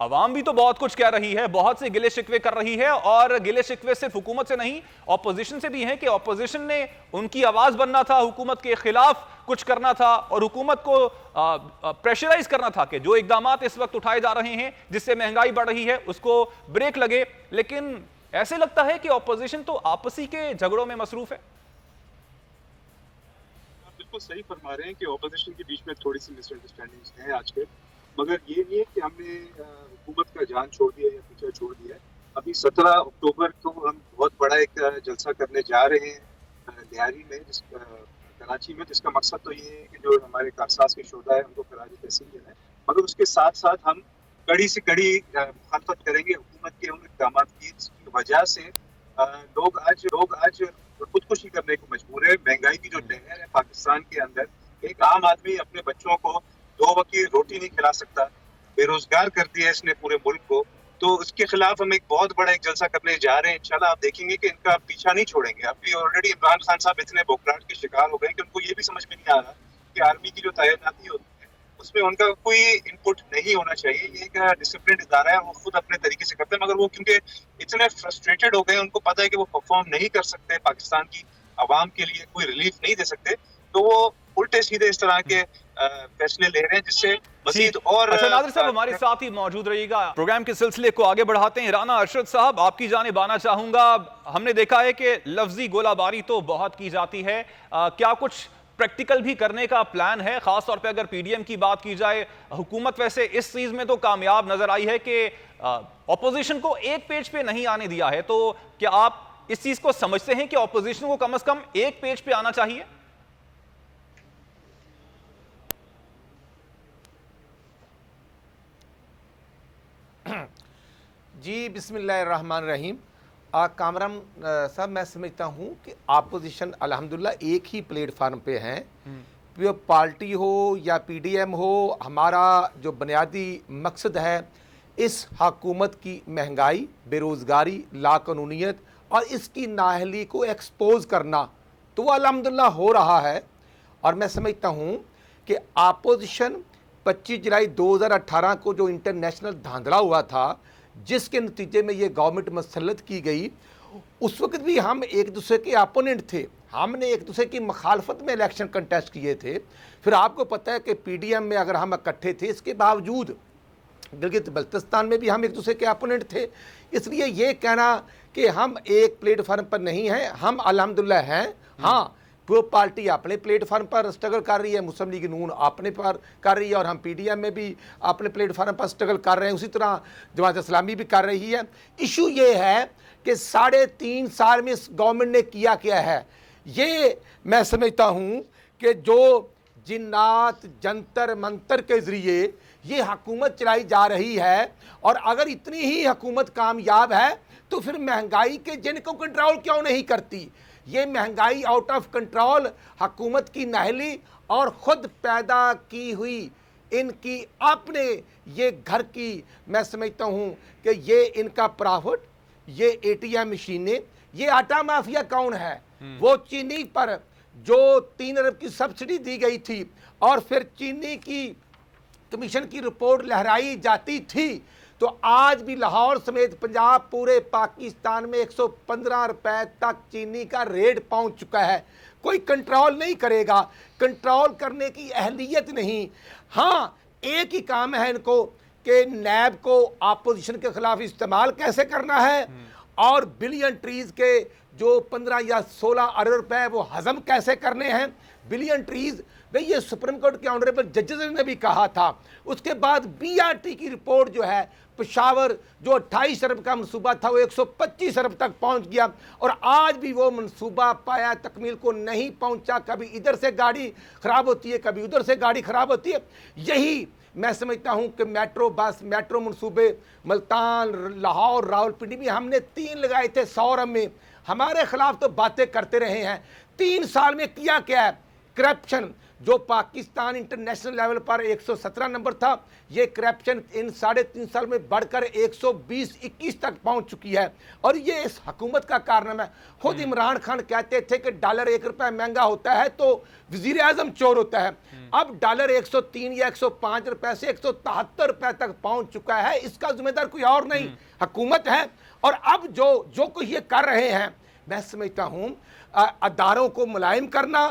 अवाम भी तो बहुत कुछ कह रही है, बहुत से गिले शिकवे कर रही है, और गिले शिकवे सिर्फ हुकूमत से नहीं, ऑपोजिशन से भी हैं कि ऑपोजिशन ने उनकी आवाज बनना था, हुकूमत के खिलाफ कुछ करना था और हुकूमत को प्रेशराइज करना था कि जो इकदामात इस वक्त उठाए जा रहे हैं जिससे महंगाई बढ़ रही है उसको ब्रेक लगे। लेकिन ऐसे लगता है कि ऑपोजिशन तो आपसी के झगड़ों में मसरूफ है। बिल्कुल सही फरमा रहे हैं कि ऑपोजिशन के बीच में थोड़ी सी मिसअंडरस्टैंडिंग्स हैं आज के, मगर ये नहीं है कि हमने हुकूमत का जान छोड़ दिया या पीछा छोड़ दिया है। अभी 17 अक्टूबर को हम बहुत बड़ा एक जलसा करने जा रहे हैं लियारी में, कराची में, जिसका मकसद तो ये है कि जो हमारे कारसाज के शोधा है उनको खराज तहसीन देना है, मगर उसके साथ साथ हम कड़ी से कड़ी मुखालफत करेंगे हुकूमत के उन इक़दामात की जिसकी वजह से लोग आज खुदकुशी करने को मजबूर है। महंगाई की जो लहर है पाकिस्तान के अंदर, एक आम आदमी अपने बच्चों को 2 वक्त की रोटी नहीं खिला सकता, बेरोजगार कर दिया है इसने पूरे मुल्क को। तो उसके खिलाफ हम एक बहुत बड़ा एक जलसा करने जा रहे हैं। इंशाल्लाह आप देखेंगे कि इनका पीछा नहीं छोड़ेंगे। अभी ऑलरेडी इमरान खान साहब इतने बोखलाहट के शिकार हो गए कि उनको ये भी समझ में नहीं आ रहा कि आर्मी की जो तैनाती होती है उसमें उनका कोई इनपुट नहीं होना चाहिए। ये एक डिसिप्लिन इदारा है, वो खुद अपने तरीके से करते हैं, मगर वो क्योंकि इतने फ्रस्ट्रेटेड हो गए, उनको पता है कि वो परफॉर्म नहीं कर सकते, पाकिस्तान की आवाम के लिए कोई रिलीफ नहीं दे सकते, तो वो उल्टे सीधे इस तरह के फैसले ले रहे हैं जिससे मजीद और। अच्छा नादिर साहब हमारे साथ ही मौजूद रहिएगा, प्रोग्राम के सिलसिले को आगे बढ़ाते हैं। राना अरशद साहब आपकी जानिब आना चाहूंगा। हमने देखा है कि लफ्जी गोलाबारी तो बहुत की जाती है, क्या कुछ प्रैक्टिकल भी करने का प्लान है? खास तौर पे अगर पीडीएम की बात की जाए, हुकूमत वैसे इस चीज में तो कामयाब नजर आई है कि ऑपोजिशन को एक पेज पे नहीं आने दिया है, तो क्या आप इस चीज को समझते हैं कि ऑपोजिशन को कम से कम एक पेज पे आना चाहिए? जी बिस्मिल्लाहिर्रहमानिर्रहीम। कामरान साहब, मैं समझता हूँ कि आपोजिशन अल्हम्दुलिल्लाह एक ही प्लेटफार्म पे हैं, वो पार्टी हो या पीडीएम हो। हमारा जो बुनियादी मकसद है इस हुकूमत की महंगाई, बेरोज़गारी, लाकानूनियत और इसकी नाअहली को एक्सपोज करना, तो वो अल्हम्दुलिल्लाह हो रहा है। और मैं समझता हूँ कि आपोजिशन 25 जुलाई 2018 को जो इंटरनेशनल धांधला हुआ था, जिसके नतीजे में ये गवर्नमेंट मसलत की गई, उस वक्त भी हम एक दूसरे के अपोनेंट थे, हमने एक दूसरे की मुखालफत में इलेक्शन कंटेस्ट किए थे। फिर आपको पता है कि पीडीएम में अगर हम इकट्ठे थे, इसके बावजूद गिलगित बल्तिस्तान में भी हम एक दूसरे के अपोनेंट थे। इसलिए ये कहना कि हम एक प्लेटफार्म पर नहीं हैं, हम अल्हम्दुलिल्लाह हैं। हाँ, वो पार्टी अपने प्लेटफार्म पर स्ट्रगल कर रही है, मुस्लिम लीग नून अपने पर कर रही है, और हम पीडीएम में भी अपने प्लेटफार्म पर स्ट्रगल कर रहे हैं, उसी तरह जमात इस्लामी भी कर रही है। इशू ये है कि 3.5 साल में इस गवर्नमेंट ने किया क्या है। ये मैं समझता हूँ कि जो जिन्नात जंतर मंतर के ज़रिए ये हुकूमत चलाई जा रही है, और अगर इतनी ही हुकूमत कामयाब है तो फिर महंगाई के जिनको कंट्रोल क्यों नहीं करती। ये महंगाई आउट ऑफ कंट्रोल हुकूमत की नाअहली और ख़ुद पैदा की हुई इनकी अपने ये घर की, मैं समझता हूँ कि ये इनका प्रॉफिट, ये एटीएम मशीनें, ये आटा माफिया कौन है? वो चीनी पर जो 3 अरब की सब्सिडी दी गई थी और फिर चीनी की कमीशन की रिपोर्ट लहराई जाती थी, तो आज भी लाहौर समेत पंजाब पूरे पाकिस्तान में 115 रुपए तक चीनी का रेट पहुंच चुका है। कोई कंट्रोल नहीं करेगा, कंट्रोल करने की अहलियत नहीं। हाँ, एक ही काम है इनको कि नैब को अपोजिशन के खिलाफ इस्तेमाल कैसे करना है, और बिलियन ट्रीज़ के जो 15 या 16 अरब रुपए वो हजम कैसे करने हैं। बिलियन ट्रीज़ भाई, ये सुप्रीम कोर्ट के ऑनरेबल जजेस ने भी कहा था। उसके बाद बीआरटी की रिपोर्ट जो है, पेशावर जो 28 अरब का मनसूबा था वो 125 अरब तक पहुंच गया, और आज भी वो मनसूबा पाया तकमील को नहीं पहुंचा। कभी इधर से गाड़ी ख़राब होती है, कभी उधर से गाड़ी ख़राब होती है। यही मैं समझता हूं कि मेट्रो बस, मेट्रो मनसूबे मुल्तान, लाहौर, रावलपिंडी में हमने 3 लगाए थे 100 अरब में। हमारे खिलाफ तो बातें करते रहे हैं। 3 साल में किया क्या है? करप्शन, जो पाकिस्तान इंटरनेशनल लेवल पर 117 नंबर था, ये करप्शन इन 3.5 साल में बढ़कर 120-21 तक पहुंच चुकी है। और ये इस हुकूमत का कारण है। खुद इमरान खान कहते थे कि डॉलर 1 रुपया महंगा होता है तो वजीर आजम चोर होता है। अब डॉलर 103 या 105 रुपए से 173 रुपए तक पहुंच चुका है। इसका जिम्मेदार कोई और नहीं, हुकूमत है। और अब जो कुछ ये कर रहे हैं, मैं समझता हूँ अदारों को मुलायम करना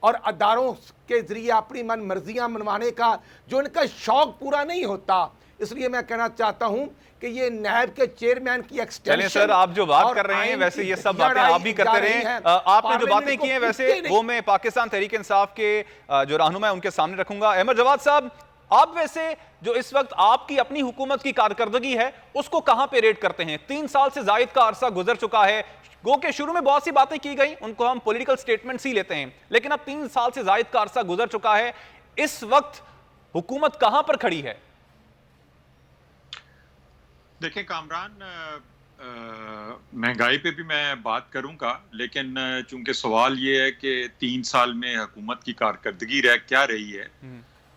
और अदारों के जरिए अपनी मन मर्जियां मनवाने का जो इनका शौक पूरा नहीं होता। इसलिए मैं कहना चाहता हूं कि ये नैब के चेयरमैन की एक्सटेंशन। चलिए सर, आप जो बात कर रहे हैं वैसे ये सब बातें आप भी करते रहे। आपने जो बातें की हैं वैसे वो मैं पाकिस्तान तहरीक इंसाफ के जो रहनुमा है उनके सामने रखूंगा। अहमद जवाद साहब, आप वैसे जो इस वक्त आपकी अपनी हुकूमत की कारकर्दगी है उसको कहां पे रेट करते हैं? 3 साल से जायद का अरसा गुजर चुका है। गो के शुरू में बहुत सी बातें की गई, उनको हम पॉलिटिकल स्टेटमेंट्स ही लेते हैं, लेकिन अब 3 साल से जायद का अरसा गुजर चुका है। इस वक्त हुकूमत कहां पर खड़ी है? देखें कामरान, महंगाई पे भी मैं बात करूंगा, लेकिन चूंकि सवाल ये है कि 3 साल में हुकूमत की कारकर्दगी क्या रही है,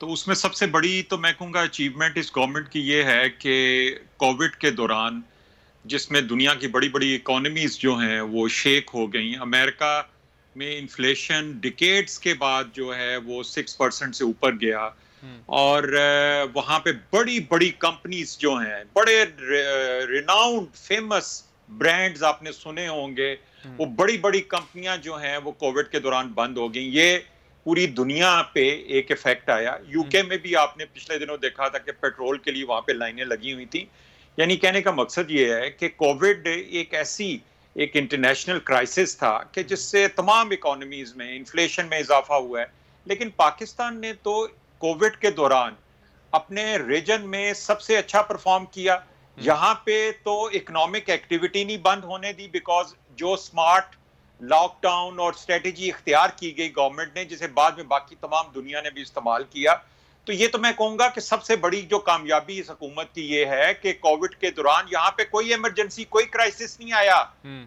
तो उसमें सबसे बड़ी तो मैं कहूँगा अचीवमेंट इस गवर्नमेंट की ये है कि कोविड के दौरान जिसमें दुनिया की बड़ी बड़ी इकोनॉमीज जो हैं वो शेक हो गई। अमेरिका में इन्फ्लेशन डिकेड्स के बाद जो है वो 6% से ऊपर गया, और वहाँ पे बड़ी बड़ी कंपनीज जो हैं, बड़े रिनाउंड फेमस ब्रांड्स आपने सुने होंगे, वो बड़ी बड़ी कंपनियां जो हैं वो कोविड के दौरान बंद हो गई। ये पूरी दुनिया पे एक इफेक्ट आया। यूके में भी आपने पिछले दिनों देखा था कि पेट्रोल के लिए वहां पे लाइनें लगी हुई थी। यानी कहने का मकसद ये है कि कोविड एक इंटरनेशनल क्राइसिस था कि जिससे तमाम इकोनॉमीज में इन्फ्लेशन में इजाफा हुआ है। लेकिन पाकिस्तान ने तो कोविड के दौरान अपने रीजन में सबसे अच्छा परफॉर्म किया। यहाँ पे तो इकोनॉमिक एक्टिविटी नहीं बंद होने दी, बिकॉज जो स्मार्ट लॉकडाउन और स्ट्रेटेजी इख्तियार की गई गवर्नमेंट ने, जिसे बाद में बाकी तमाम दुनिया ने भी इस्तेमाल किया। तो ये तो मैं कहूंगा कि सबसे बड़ी जो कामयाबी इस हुकूमत की ये है कि कोविड के दौरान यहाँ पे कोई इमरजेंसी, कोई क्राइसिस नहीं आया।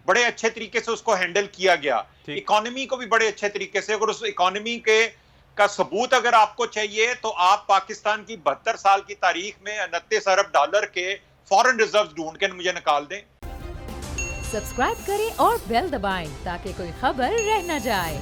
बड़े अच्छे तरीके से उसको हैंडल किया गया। इकोनॉमी को भी बड़े अच्छे तरीके से। अगर उस इकोनॉमी का सबूत अगर आपको चाहिए तो आप पाकिस्तान की 72 साल की तारीख में 29 अरब डॉलर के फॉरेन रिजर्व ढूंढ के मुझे निकाल दें। सब्सक्राइब करें और बेल दबाएं ताकि कोई खबर रह न जाए।